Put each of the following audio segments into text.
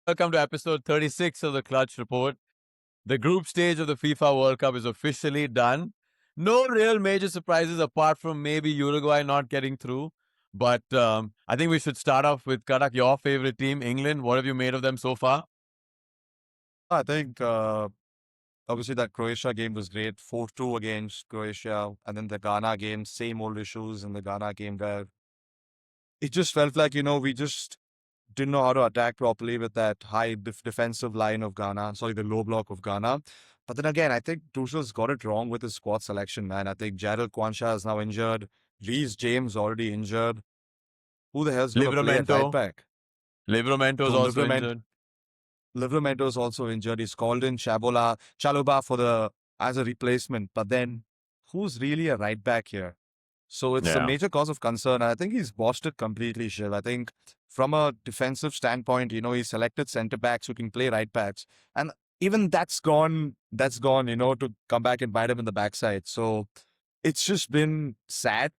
Welcome to episode 36 of the Clutch Report. The group stage of the FIFA World Cup is officially done. No real major surprises apart from maybe Uruguay not getting through. But I think we should start off with Karak, your favorite team, England. What have you made of them so far? I think obviously that Croatia game was great, 4-2 against Croatia, and then the Ghana game, same old issues in the Ghana game where it just felt like, we just didn't know how to attack properly with that high defensive line of Ghana, sorry, the low block of Ghana. But then again, I think Tuchel's got it wrong with his squad selection, man. I think Jarrell Quansha is now injured. Reece James already injured. Who the hell's going to play at right Livramento. back? Livramento is So also injured. Livramento is also injured. He's called in Chaluba as a replacement. But then who's really a right back here? So it's a Yeah. major cause of concern. I think he's botched it completely, Shiv. I think from a defensive standpoint, he selected centre backs who can play right backs. And even that's gone, to come back and bite him in the backside. So it's just been sad.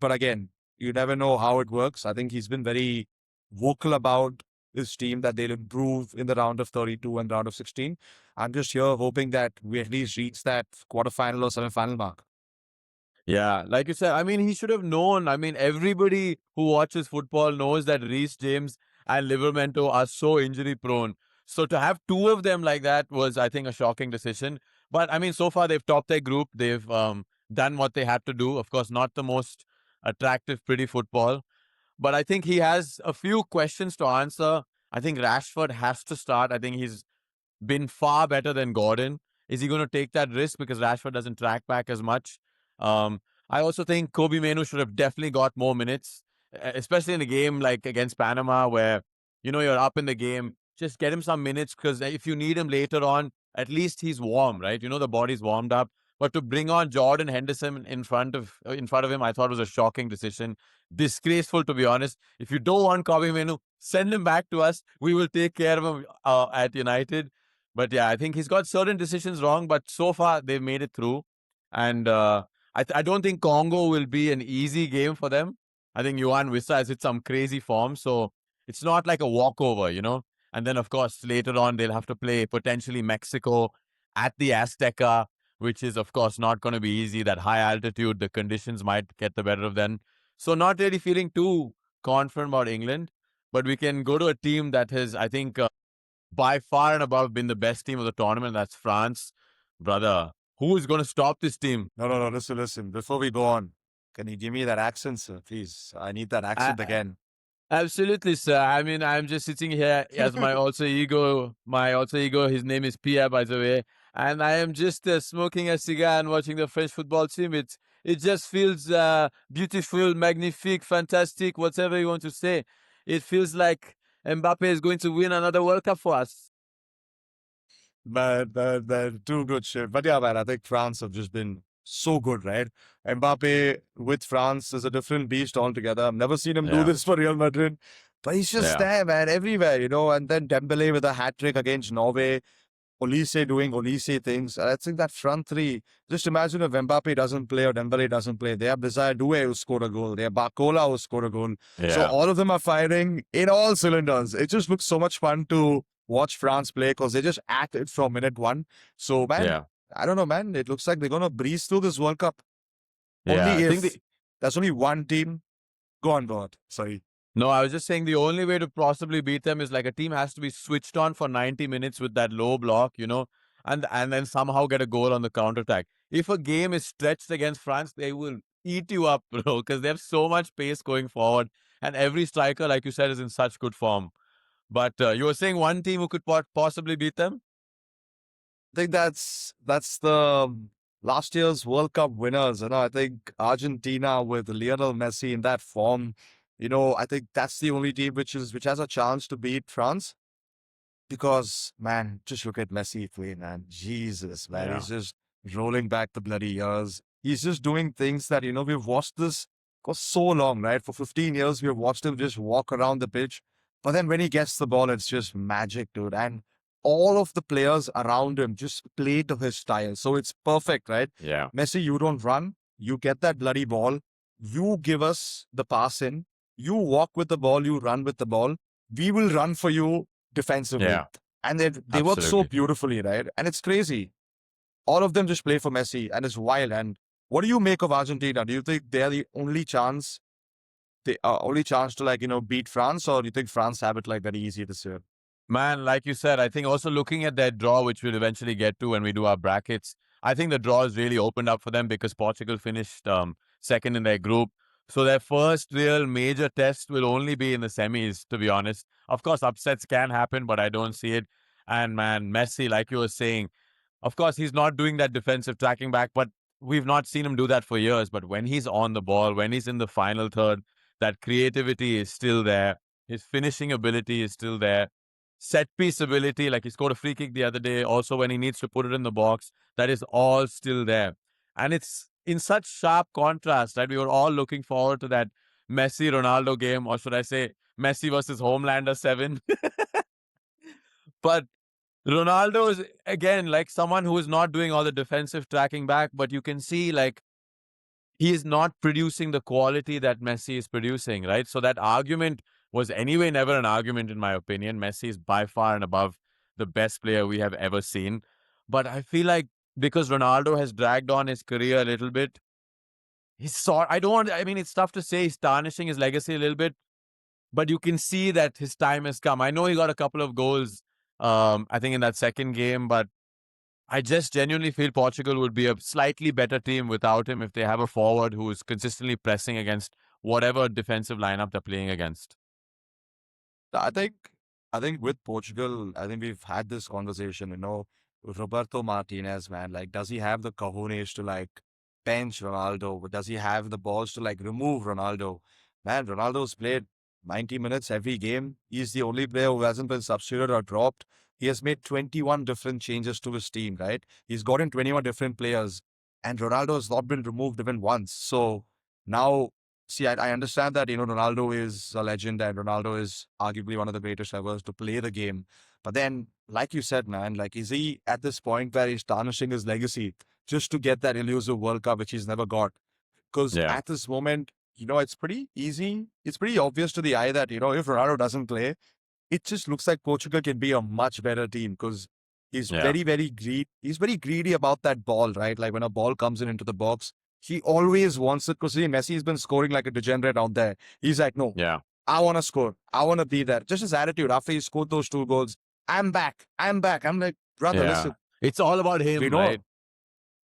But again, you never know how it works. I think he's been very vocal about his team that they'll improve in the round of 32 and round of 16. I'm just here hoping that we at least reach that quarterfinal or semi-final mark. Yeah, like you said, I mean, he should have known. I mean, everybody who watches football knows that Reece James and Livramento are so injury prone. So to have two of them like that was, I think, a shocking decision. But I mean, so far they've topped their group. They've done what they had to do. Of course, not the most attractive, pretty football. But I think he has a few questions to answer. I think Rashford has to start. I think he's been far better than Gordon. Is he going to take that risk because Rashford doesn't track back as much? Um, I also think Kobe Menu should have definitely got more minutes, especially in a game like against Panama where, you're up in the game. Just get him some minutes because if you need him later on, at least he's warm, right? The body's warmed up. But to bring on Jordan Henderson in front of him, I thought was a shocking decision. Disgraceful, to be honest. If you don't want Kobe Menu, send him back to us. We will take care of him at United. But yeah, I think he's got certain decisions wrong, but so far they've made it through. And I don't think Congo will be an easy game for them. I think Yuan Wissa has hit some crazy form, so it's not like a walkover. And then, of course, later on, they'll have to play potentially Mexico at the Azteca, which is, of course, not going to be easy. That high altitude, the conditions might get the better of them. So, not really feeling too confident about England, but we can go to a team that has, I think, by far and above been the best team of the tournament. That's France. Brother, who is going to stop this team? No. Listen. Before we go on, can you give me that accent, sir? Please. I need that accent I, again. absolutely, sir. I mean, I'm just sitting here as my alter ego. My alter ego, his name is Pia, by the way. And I am just smoking a cigar and watching the French football team. It just feels beautiful, magnifique, fantastic, whatever you want to say. It feels like Mbappe is going to win another World Cup for us. They're too good shit. But yeah, man, I think France have just been so good, right? Mbappe with France is a different beast altogether. I've never seen him do Yeah, this for Real Madrid. But he's just yeah, there, man, everywhere. And then Dembele with a hat-trick against Norway. Olise doing Olise things. I think that front three, just imagine if Mbappe doesn't play or Dembele doesn't play. They have Desire Doué who scored a goal. They have Barcola who scored a goal. So yeah, all of them are firing in all cylinders. It just looks so much fun to watch France play because they just act it from minute one. So, man, yeah, I don't know, man. It looks like they're going to breeze through this World Cup. yeah. Only I think if the there's only one team. Go on, board. Sorry. No, I was just saying the only way to possibly beat them is like a team has to be switched on for 90 minutes with that low block, and then somehow get a goal on the counter attack. If a game is stretched against France, they will eat you up, bro, because they have so much pace going forward, and every striker, like you said, is in such good form. But you were saying one team who could possibly beat them? I think that's the last year's World Cup winners. I think Argentina with Lionel Messi in that form. I think that's the only team which has a chance to beat France. Because man, just look at Messi play, man. Jesus, man, Yeah, he's just rolling back the bloody years. He's just doing things that we've watched this for so long, right? For 15 years, we've watched him just walk around the pitch. But then when he gets the ball, it's just magic, dude. And all of the players around him just play to his style. So it's perfect, right? yeah, Messi, you don't run, you get that bloody ball, you give us the pass in, you walk with the ball, you run with the ball. We will run for you defensively. Yeah, And they work so absolutely. beautifully, right? And it's crazy. All of them just play for Messi, and it's wild. And what do you make of Argentina? Do you think they're the only chance to, like, beat France, or do you think France have it like very easy this year? Man, like you said, I think also looking at their draw, which we'll eventually get to when we do our brackets, I think the draw is really opened up for them because Portugal finished second in their group. So their first real major test will only be in the semis, to be honest. Of course, upsets can happen, but I don't see it. And man, Messi, like you were saying, of course, he's not doing that defensive tracking back, but we've not seen him do that for years. But when he's on the ball, when he's in the final third, that creativity is still there. His finishing ability is still there. Set piece ability, like he scored a free kick the other day, also when he needs to put it in the box, that is all still there. And it's in such sharp contrast, right? We were all looking forward to that Messi Ronaldo game, or should I say Messi versus Homelander 7. But Ronaldo is again like someone who is not doing all the defensive tracking back, but you can see like he is not producing the quality that Messi is producing, right? So that argument was anyway never an argument in my opinion. Messi is by far and above the best player we have ever seen. But I feel like because Ronaldo has dragged on his career a little bit, I don't want, I mean, it's tough to say he's tarnishing his legacy a little bit, but you can see that his time has come. I know he got a couple of goals, I think in that second game, but I just genuinely feel Portugal would be a slightly better team without him if they have a forward who is consistently pressing against whatever defensive lineup they're playing against. I think, I think with Portugal, I think we've had this conversation. Roberto Martinez, man, like, does he have the cojones to, like, bench Ronaldo? Does he have the balls to, like, remove Ronaldo? Man, Ronaldo's played 90 minutes every game. He's the only player who hasn't been substituted or dropped. He has made 21 different changes to his team, right? He's gotten 21 different players, and Ronaldo has not been removed even once. So now, see, I understand that, Ronaldo is a legend and Ronaldo is arguably one of the greatest ever to play the game. But then, like you said, man, like, is he at this point where he's tarnishing his legacy just to get that elusive World Cup, which he's never got? Because Yeah. at this moment, it's pretty easy. It's pretty obvious to the eye that, if Ronaldo doesn't play, it just looks like Portugal can be a much better team because he's Yeah. he's very greedy about that ball, right? Like when a ball comes into the box, he always wants it because Messi's been scoring like a degenerate out there. He's like, no, Yeah. I want to score. I want to be there. Just his attitude after he scored those 2 goals. I'm back. I'm back. I'm like, brother, Yeah. listen, It's all about we him, know right?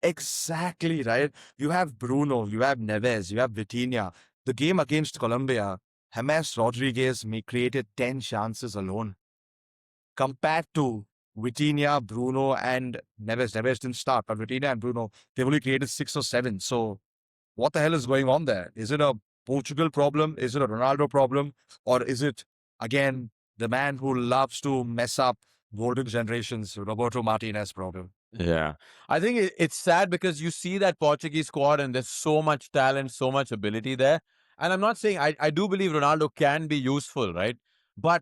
exactly, right? You have Bruno, you have Neves, you have Vitinha. The game against Colombia, James Rodriguez created 10 chances alone compared to Vitinha, Bruno, and Neves. Neves didn't start, but Vitinha and Bruno, they've only created 6 or 7. So what the hell is going on there? Is it a Portugal problem? Is it a Ronaldo problem? Or is it, again, the man who loves to mess up golden generations, Roberto Martinez problem? Yeah. I think it's sad because you see that Portuguese squad and there's so much talent, so much ability there. And I'm not saying I do believe Ronaldo can be useful, right? But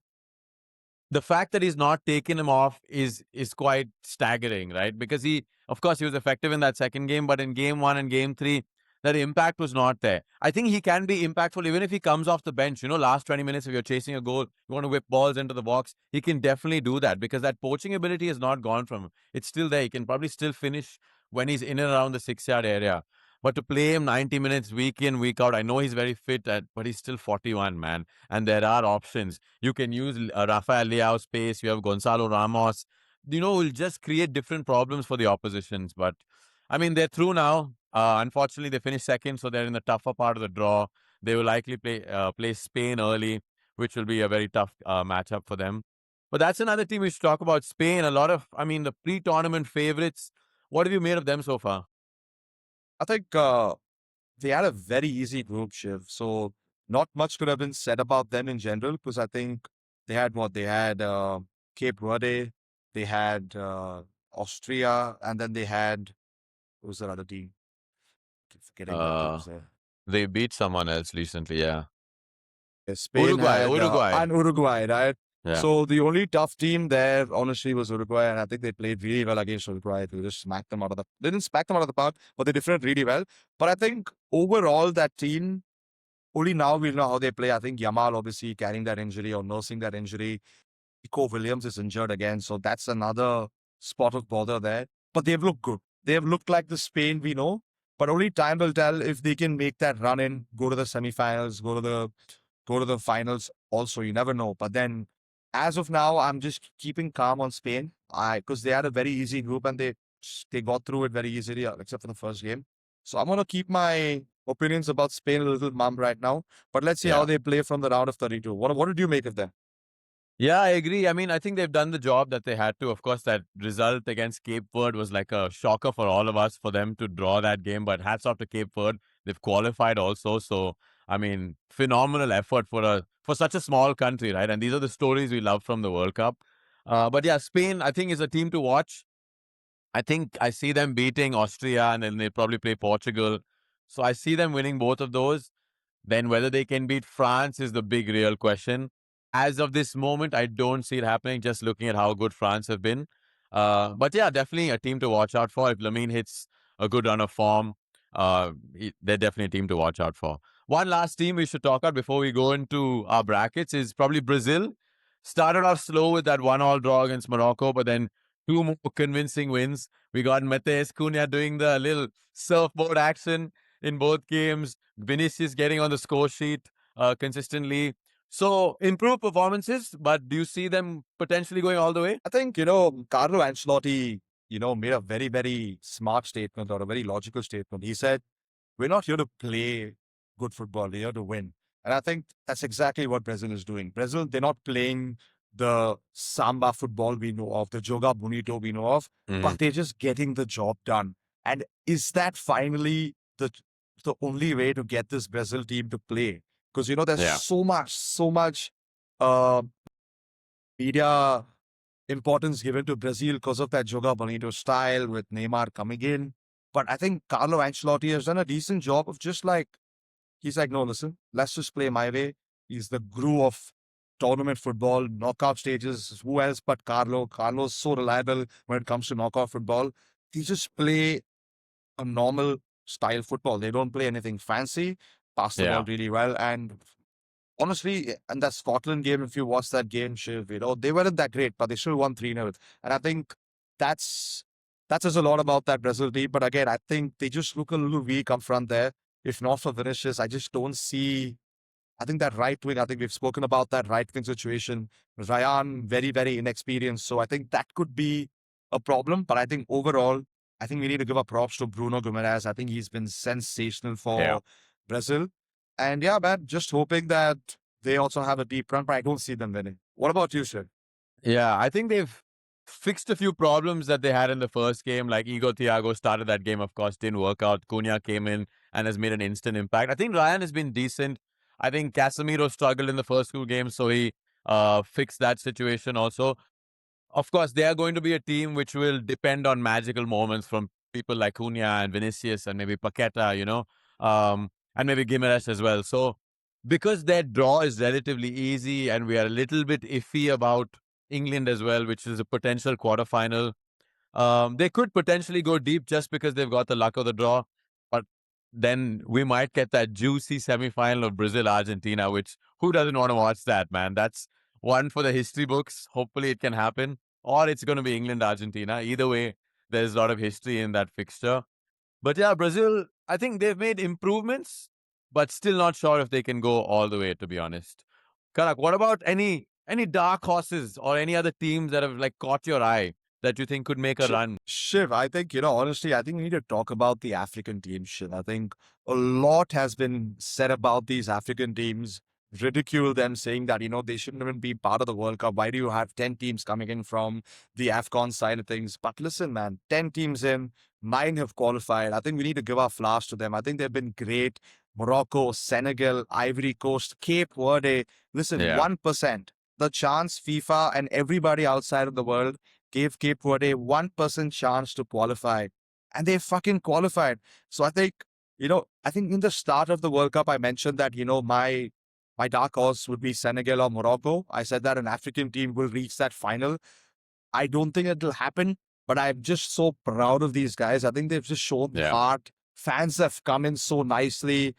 the fact that he's not taken him off is quite staggering, right? Because of course, he was effective in that second game, but in game one and game three, that impact was not there. I think he can be impactful even if he comes off the bench. Last 20 minutes, if you're chasing a goal, you want to whip balls into the box, he can definitely do that because that poaching ability has not gone from him. It's still there. He can probably still finish when he's in and around the 6 yard area. But to play him 90 minutes week in, week out, I know he's very fit, but he's still 41, man. And there are options. You can use Rafael Leao space. You have Gonzalo Ramos. Will just create different problems for the oppositions. But I mean, they're through now. Unfortunately, they finished second, so they're in the tougher part of the draw. They will likely play Spain early, which will be a very tough matchup for them. But that's another team we should talk about. Spain, the pre-tournament favorites. What have you made of them so far? I think they had a very easy group shift. So not much could have been said about them in general because I think they had what? They had Cape Verde, they had Austria, and then they had, who was that other team? Keep forgetting that team Uh, was there. they beat someone else recently, yeah. Spain had Uruguay. and Uruguay, right? Yeah. So the only tough team there, honestly, was Uruguay, and I think they played really well against Uruguay. They just smacked them out of the. They didn't smack them out of the park, but they defended really well. But I think overall that team, only now we'll know how they play. I think Yamal obviously carrying that injury or nursing that injury. Nico Williams is injured again, so that's another spot of bother there. But they've looked good. They've looked like the Spain we know, but only time will tell if they can make that run in, go to the semifinals, go to the finals. Also, you never know. But then, as of now, I'm just keeping calm on Spain. Because they had a very easy group and they got through it very easily, except for the first game. So I'm gonna keep my opinions about Spain a little mum right now. But let's see how Yeah. they play from the round of 32. What did you make of them? Yeah, I agree. I mean, I think they've done the job that they had to. Of course, that result against Cape Verde was like a shocker for all of us for them to draw that game. But hats off to Cape Verde. They've qualified also. So, I mean, phenomenal effort for such a small country, right? And these are the stories we love from the World Cup. But yeah, Spain, I think, is a team to watch. I think I see them beating Austria and then they probably play Portugal. So I see them winning both of those. Then whether they can beat France is the big real question. As of this moment, I don't see it happening, just looking at how good France have been. But yeah, definitely a team to watch out for. If Lamine hits a good run of form, they're definitely a team to watch out for. One last team we should talk about before we go into our brackets is probably Brazil. Started off slow with that 1-1 draw against Morocco, but then two more convincing wins. We got Mateus Cunha doing the little surfboard action in both games. Vinicius getting on the score sheet consistently. So improved performances, but do you see them potentially going all the way? I think, Carlo Ancelotti, made a very, very smart statement or a very logical statement. He said, we're not here to play good football, we're here to win. And I think that's exactly what Brazil is doing. Brazil, they're not playing the samba football we know of, the joga bonito we know of, Mm. but they're just getting the job done. And is that finally the only way to get this Brazil team to play? Because, there's Yeah. so much uh, media importance given to Brazil because of that Joga Bonito style with Neymar coming in. But I think Carlo Ancelotti has done a decent job of just like, he's like, no, listen, let's just play my way. He's the guru of tournament football, knockout stages. Who else but Carlo? Carlo's so reliable when it comes to knockout football. He just play a normal style football. They don't play anything fancy, pass the ball Yeah. really well. And honestly, and that Scotland game, if you watch that game, Shiv, they weren't that great, but they still won 3-0. And I think that's that says a lot about that Brazil team. But again, I think they just look a little weak up front there. If not for Vinicius, I just don't see. I think that right wing, I think we've spoken about that right wing situation. Ryan, very, very inexperienced. So I think that could be a problem. But I think overall, I think we need to give a props to Bruno Guimaraes. I think he's been sensational Yeah. for Brazil. And yeah, man, just hoping that they also have a deep run, but I don't see them winning. What about you, sir? Yeah, I think they've fixed a few problems that they had in the first game. Like Igor Thiago started that game, of course, didn't work out. Cunha came in and has made an instant impact. I think Ryan has been decent. I think Casemiro struggled in the first two games, so he fixed that situation also. Of course, they are going to be a team which will depend on magical moments from people like Cunha and Vinicius and maybe Paqueta, and maybe Gimenez as well. So, because their draw is relatively easy and we are a little bit iffy about England as well, which is a potential quarterfinal, they could potentially go deep just because they've got the luck of the draw. But then we might get that juicy semi-final of Brazil-Argentina, which who doesn't want to watch that, man? That's one for the history books. Hopefully it can happen. Or it's going to be England-Argentina. Either way, there's a lot of history in that fixture. But yeah, Brazil, I think they've made improvements, but still not sure if they can go all the way, to be honest. Karak, what about any dark horses or any other teams that have like caught your eye that you think could make a run? Shiv, I think, honestly, I think we need to talk about the African teams, Shiv. I think a lot has been said about these African teams, ridicule them, saying that, they shouldn't even be part of the World Cup. Why do you have 10 teams coming in from the AFCON side of things? But listen, man, 10 teams in, 9 have qualified. I think we need to give our flowers to them. I think they've been great. Morocco, Senegal, Ivory Coast, Cape Verde. Listen, Yeah. 1%. The chance FIFA and everybody outside of the world gave Cape Verde 1% chance to qualify. And they fucking qualified. So I think, I think in the start of the World Cup, I mentioned that, my dark horse would be Senegal or Morocco. I said that an African team will reach that final. I don't think it'll happen, but I'm just so proud of these guys. I think they've just shown Yeah. heart. Fans have come in so nicely.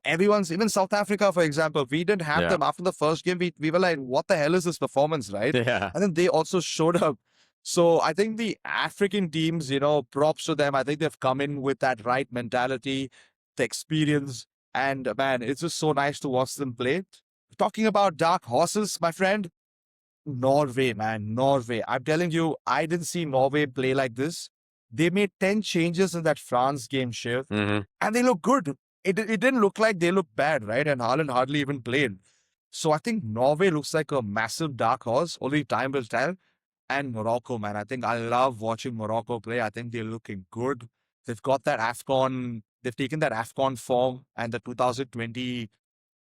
everyone's, even South Africa, for example, we didn't have Yeah. them after the first game. We were like, what the hell is this performance, right? Yeah. And then they also showed up. So I think the African teams, props to them. I think they've come in with that right mentality, the experience. And man, it's just so nice to watch them play. Talking about dark horses, my friend, Norway, man, Norway. I'm telling you, I didn't see Norway play like this. They made 10 changes in that France game, Shiv, Hmm. and they look good. It didn't look like they looked bad, right? And Haaland hardly even played. So I think Norway looks like a massive dark horse. Only time will tell. And Morocco, man, I think I love watching Morocco play. I think they're looking good. They've got that AFCON, they've taken that AFCON form and the 2022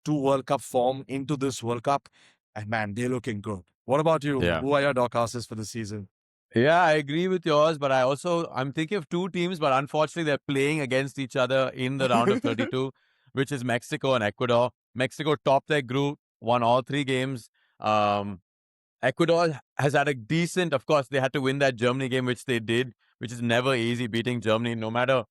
World Cup form into this World Cup. And man, they're looking good. What about you? Yeah. Who are your dark horses for the season? Yeah, I agree with yours, but I'm thinking of two teams, but unfortunately they're playing against each other in the round of 32, which is Mexico and Ecuador. Mexico topped their group, won all three games. Um, Ecuador has had a decent, of course, they had to win that Germany game, which they did, which is never easy beating Germany, no matter.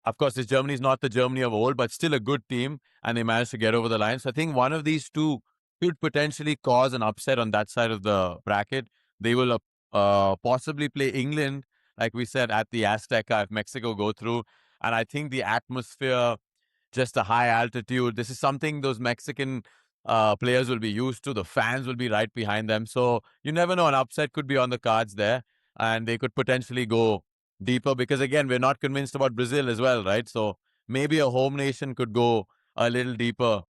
Of course, this Germany is not the Germany of old, but still a good team, and they managed to get over the line. So I think one of these two could potentially cause an upset on that side of the bracket. They will possibly play England, like we said, at the Azteca if Mexico go through. And I think the atmosphere, just the high altitude, this is something those Mexican players will be used to. The fans will be right behind them. So you never know, an upset could be on the cards there, and they could potentially go deeper because, again, we're not convinced about Brazil as well, right? So maybe a home nation could go a little deeper.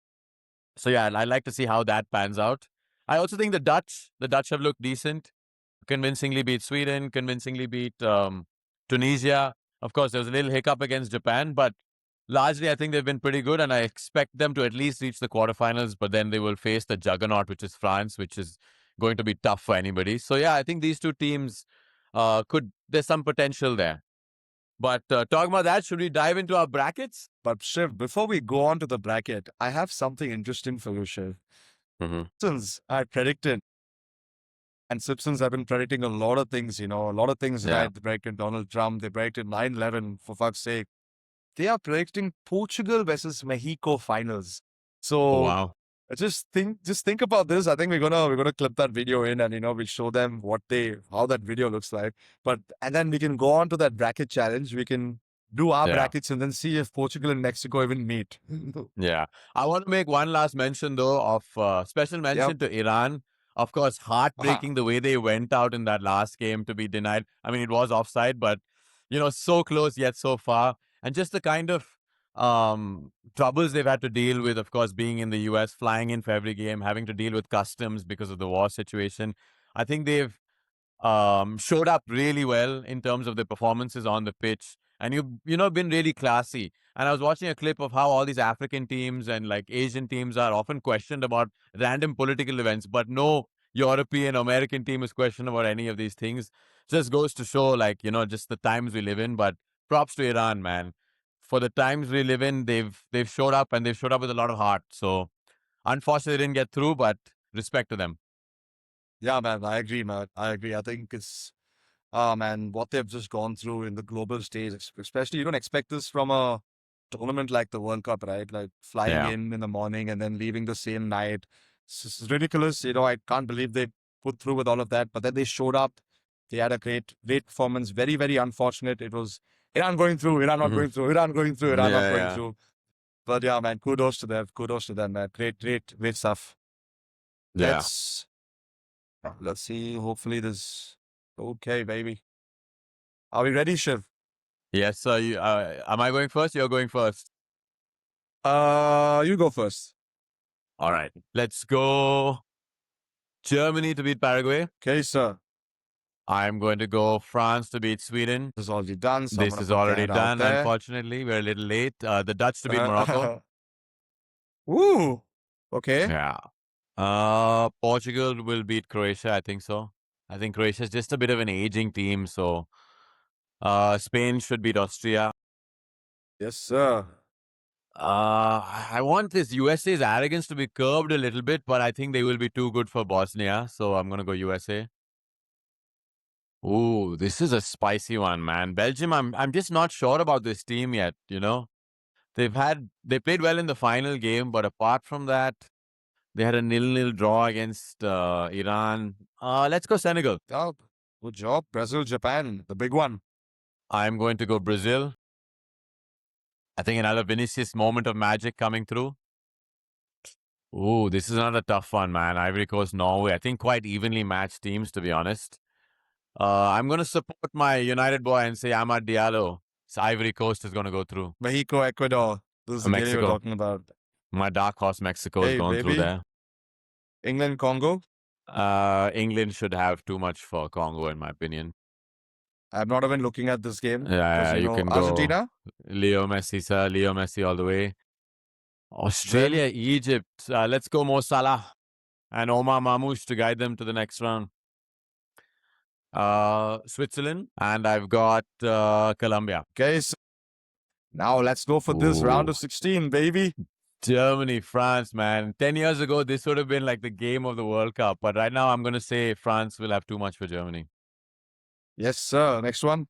So yeah, I'd like to see how that pans out. I also think the Dutch have looked decent, convincingly beat Sweden, convincingly beat Tunisia. Of course, there was a little hiccup against Japan, but largely I think they've been pretty good, and I expect them to at least reach the quarterfinals, but then they will face the juggernaut, which is France, which is going to be tough for anybody. So yeah, I think these two teams there's some potential there. But talking about that, should we dive into our brackets? But Shiv, before we go on to the bracket, I have something interesting for you, Shiv. Mm-hmm. Simpsons, I predicted, and Simpsons have been predicting a lot of things, a lot of things, Yeah. right? They predicted Donald Trump, they predicted 9/11, for fuck's sake. They are predicting Portugal versus Mexico finals. Oh, So wow. just think about this. I think we're gonna clip that video in and we'll show them how that video looks like. And then we can go on to that bracket challenge. We can do our Yeah. brackets and then see if Portugal and Mexico even meet. Yeah. I want to make one last mention, though, of special mention to Iran. Of course, heartbreaking the way they went out in that last game to be denied. I mean, it was offside, but, so close yet so far. And just the kind of troubles they've had to deal with, of course, being in the US, flying in for every game, having to deal with customs because of the war situation. I think they've showed up really well in terms of the performances on the pitch, and you've been really classy. And I was watching a clip of how all these African teams and like Asian teams are often questioned about random political events, but no European American team is questioned about any of these things. Just goes to show, like, just the times we live in. But props to Iran, man. For the times we live in, they've showed up, and they've showed up with a lot of heart. So unfortunately, they didn't get through, but respect to them. Yeah, man, I agree, man. I agree. I think it's, man, what they've just gone through in the global stage, especially you don't expect this from a tournament like the World Cup, right? Like flying Yeah. in the morning and then leaving the same night. It's ridiculous. I can't believe they put through with all of that. But then they showed up. They had a great performance. Very, very unfortunate. It was Iran going through, Iran not Mhm. going through, Iran going through, Iran not Yeah, going yeah. through. But yeah, man, kudos to them. Kudos to them, man. Great stuff. Yeah. Let's see. Hopefully this. Okay, baby. Are we ready, Shiv? Yes, sir. Am I going first? You're going first. You go first. All right. Let's go. Germany to beat Paraguay. Okay, sir. I'm going to go France to beat Sweden. This is already done. So I'm This gonna is put already that out done, there. unfortunately. We're a little late. The Dutch to beat Morocco. Ooh. Okay. Yeah. Portugal will beat Croatia. I think so. I think Croatia is just a bit of an aging team. So Spain should beat Austria. Yes, sir. I want this USA's arrogance to be curbed a little bit, but I think they will be too good for Bosnia. So I'm going to go USA. Ooh, this is a spicy one, man. Belgium, I'm just not sure about this team yet, They played well in the final game, but apart from that, they had a 0-0 draw against Iran. Let's go Senegal. Oh, good job. Brazil, Japan, the big one. I'm going to go Brazil. I think another Vinicius moment of magic coming through. Ooh, this is another tough one, man. Ivory Coast, Norway. I think quite evenly matched teams, to be honest. I'm going to support my United boy and say Amad Diallo. So Ivory Coast is going to go through. Mexico, Ecuador. This is the game we were Mexico. talking about. My dark horse Mexico is Hey, going through baby. there. England, Congo. England should have too much for Congo, in my opinion. I've not even looking at this game. Yeah, you can go Argentina. Leo Messi, sir. Leo Messi all the way. Australia, Egypt. Let's go Mo Salah and Omar Mamouche to guide them to the next round. Switzerland, and I've got Colombia. Okay, so now let's go for this round of 16, baby. Germany, France, man. 10 years ago, this would have been like the game of the World Cup. But right now, I'm going to say France will have too much for Germany. Yes, sir. Next one.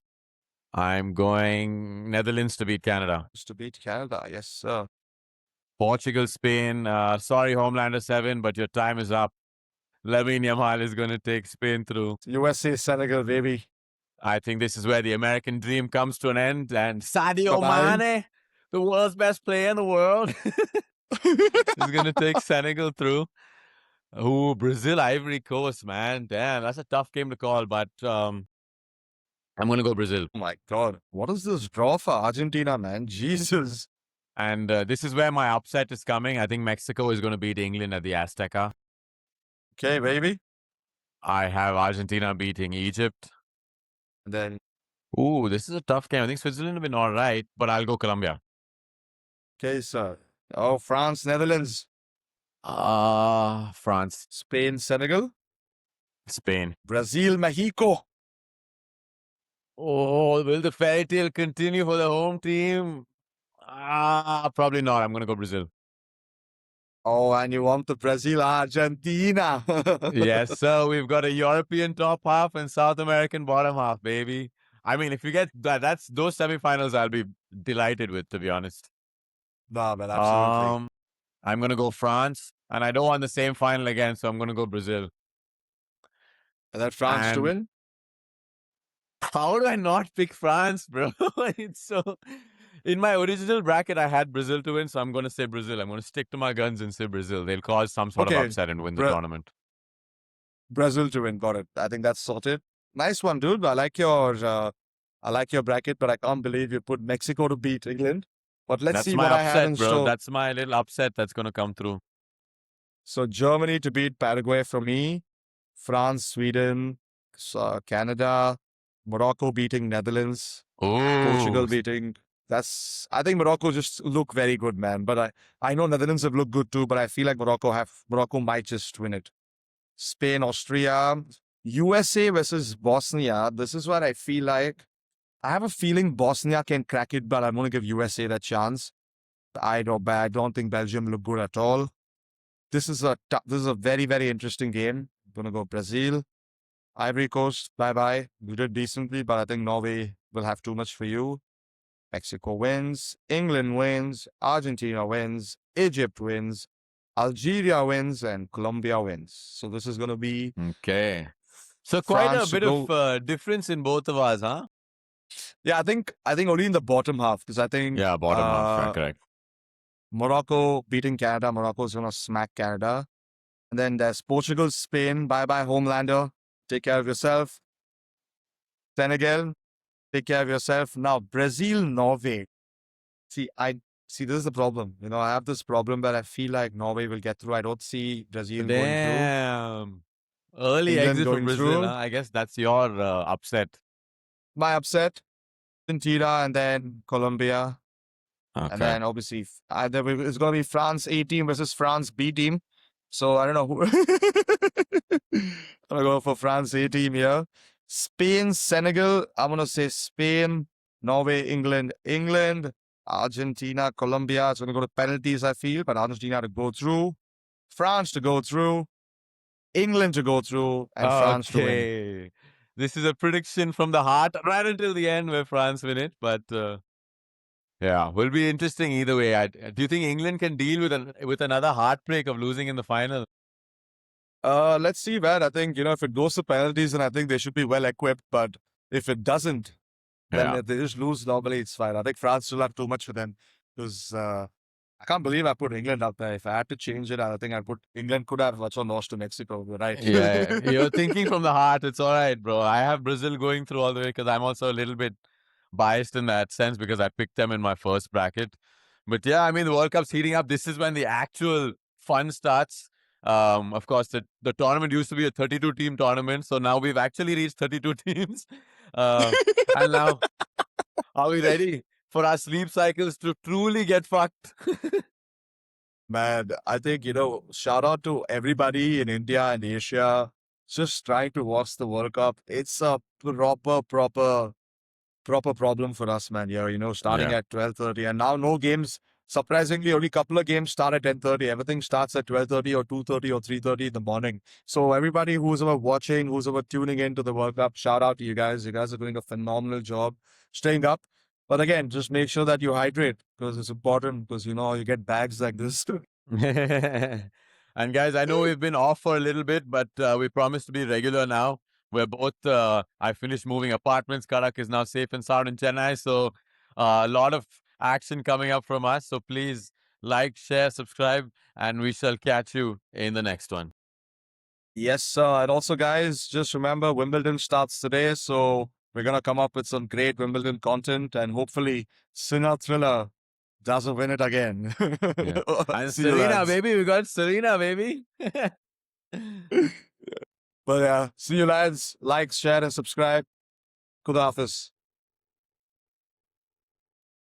I'm going Netherlands to beat Canada. Just to beat Canada. Yes, sir. Portugal, Spain. Sorry, Homelander 7, but your time is up. Lamine Yamal is going to take Spain through. USA, Senegal, baby. I think this is where the American dream comes to an end. And Sadio Bye-bye. Mane, the world's best player in the world, is going to take Senegal through. Ooh, Brazil, Ivory Coast, man. Damn, that's a tough game to call, but I'm going to go Brazil. Oh my God. What is this draw for Argentina, man? Jesus. And this is where my upset is coming. I think Mexico is going to beat England at the Azteca. Okay, baby. I have Argentina beating Egypt. And then, Ooh, this is a tough game. I think Switzerland have been all right, but I'll go Colombia. okay, sir. Oh, France, Netherlands. France. Spain, Senegal. Spain. Brazil, Mexico. Oh, will the fairy tale continue for the home team? Probably not. I'm going to go Brazil. Oh, and you want the Brazil, Argentina. Yes, sir. We've got a European top half and South American bottom half, baby. I mean, if you get that, that's those semifinals, I'll be delighted with, to be honest. Nah, man, absolutely. I'm going to go France, and I don't want the same final again, so I'm going to go Brazil. And then France to And- win. How do I not pick France, bro? It's so. In my original bracket, I had Brazil to win, so I'm going to say Brazil. I'm going to stick to my guns and say Brazil. They'll cause some sort of Okay. upset and win the Bra- tournament. Brazil to win. Got it. I think that's sorted. Nice one, dude. I like your bracket, but I can't believe you put Mexico to beat England. But let's That's see my what I have upset, in bro. store. That's my little upset that's going to come through. So Germany to beat Paraguay for me, France, Sweden, Canada, Morocco beating Netherlands, Portugal Oh, beating. I think Morocco just look very good, man. But I know Netherlands have looked good too, but I feel like Morocco might just win it. Spain, Austria, USA versus Bosnia. This is what I feel like. I have a feeling Bosnia can crack it, but I'm going to give USA that chance. I don't think Belgium look good at all. This is a very, very interesting game. I'm going to go Brazil. Ivory Coast, bye-bye. You did decently, but I think Norway will have too much for you. Mexico wins. England wins. Argentina wins. Egypt wins. Algeria wins. And Colombia wins. So this is going to be okay. So quite France a to bit of difference in both of us, huh? Yeah, I think only in the bottom half, because I think Yeah, bottom half, correct. Morocco beating Canada. Morocco's gonna smack Canada. And then there's Portugal, Spain. Bye-bye, Homelander. Take care of yourself. Senegal, take care of yourself. Now, Brazil, Norway. See, this is the problem. You know, I have this problem where I feel like Norway will get through. I don't see Brazil going through. Damn. Early England exit from going Brazil, through. huh? I guess that's your upset. My upset, Argentina, and then Colombia. Okay. And then obviously it's going to be France A team versus France B team. So I don't know who. I'm going to go for France A team here. Spain, Senegal. I'm going to say Spain, Norway, England, Argentina, Colombia. It's going to go to penalties, I feel, but Argentina to go through. France to go through. England to go through. And France to win. Okay. This is a prediction from the heart right until the end where France win it. But Yeah, will be interesting either way. Do you think England can deal with another heartbreak of losing in the final? Let's see, man. I think, if it goes to penalties, then I think they should be well equipped. But if it doesn't, then Yeah. if they just lose normally, it's fine. I think France will have too much for them because I can't believe I put England up there. If I had to change it, I think I'd put England could have also lost to Mexico, right? Yeah, you're thinking from the heart. It's all right, bro. I have Brazil going through all the way because I'm also a little bit biased in that sense because I picked them in my first bracket. But yeah, I mean, the World Cup's heating up. This is when the actual fun starts. Of course, the tournament used to be a 32 team tournament. So now we've actually reached 32 teams. Uh, and now, are we ready for our sleep cycles to truly get fucked? Man, I think, shout out to everybody in India and Asia just trying to watch the World Cup. It's a proper problem for us, man. Yeah, starting Yeah. at 12:30, and now no games. Surprisingly, only couple of games start at 10:30. Everything starts at 12:30 or 2:30 or 3:30 in the morning. So everybody who's ever watching, who's ever tuning into the World Cup, shout out to you guys. You guys are doing a phenomenal job staying up. But again, just make sure that you hydrate because it's important because you get bags like this. And guys, I know we've been off for a little bit, but we promise to be regular now. We're both, I finished moving apartments. Karak is now safe and sound in Chennai. So a lot of action coming up from us. So please like, share, subscribe, and we shall catch you in the next one. Yes, sir. And also, guys, just remember Wimbledon starts today. So we're going to come up with some great Wimbledon content and hopefully Sinner Thriller doesn't win it again. Yeah. And See you, Serena, lads. baby. We got Serena, baby. But yeah, see you, lads. Like, share, and subscribe. Khuda Hafiz.